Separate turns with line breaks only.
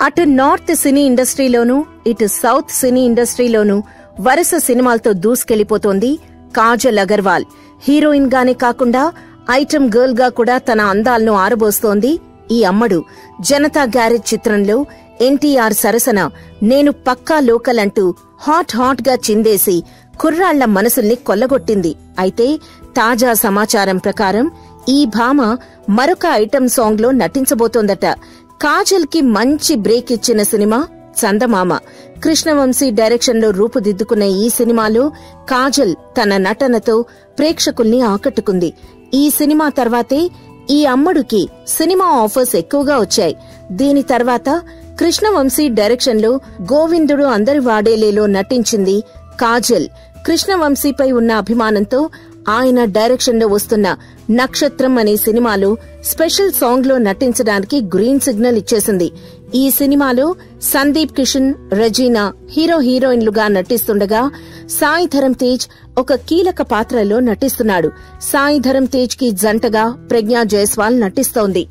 అటు నార్త్ సినీ ఇండస్ట్రీలోనూ ఇటు సౌత్ సినీ ఇండస్ట్రీలోనూ వరుస సినిమాలతో దూసుకెళ్లిపోతోంది కాజల్ అగర్వాల్. హీరోయిన్ గానే కాకుండా ఐటమ్ గర్ల్ గా కూడా తన అందాలను ఆరబోస్తోంది ఈ అమ్మడు. జనతా గ్యారేజ్ చిత్రంలో ఎన్టీఆర్ సరసన నేను పక్కా లోకల్ అంటూ హాట్ గా చిందేసి కుర్రాళ్ల మనసుల్ని కొల్లగొట్టింది. అయితే తాజా సమాచారం ప్రకారం ఈ భామ మరొక ఐటమ్ సాంగ్ లో నటించబోతోందట. కాజల్ కి మంచి బ్రేక్ ఇచ్చిన సినిమా చందమామ. కృష్ణవంశీ డైరెక్షన్ లో రూపుదిద్దుకున్న ఈ సినిమాలో కాజల్ తన నటనతో ప్రేక్షకుల్ని ఆకట్టుకుంది. ఈ సినిమా తర్వాతే ఈ అమ్మడుకి సినిమా ఆఫర్స్ ఎక్కువగా వచ్చాయి. దీని తర్వాత కృష్ణవంశీ డైరెక్షన్ లో గోవిందుడు అందరి వాడేలేలో నటించింది కాజల్. కృష్ణవంశీపై ఉన్న అభిమానంతో ఆయన డైరెక్షన్ లో వస్తున్న నక్షత్రం అనే సినిమాలో స్పెషల్ సాంగ్ లో నటించడానికి గ్రీన్ సిగ్నల్ ఇచ్చేసింది. ఈ సినిమాలో సందీప్ కిషన్, రెజీనా హీరోయిన్లుగా నటిస్తుండగా సాయి ధరమ్ తేజ్ ఒక కీలక పాత్రలో నటిస్తున్నాడు. సాయి ధరమ్ తేజ్ కి జంటగా ప్రజ్ఞా జైస్వాల్ నటిస్తోంది.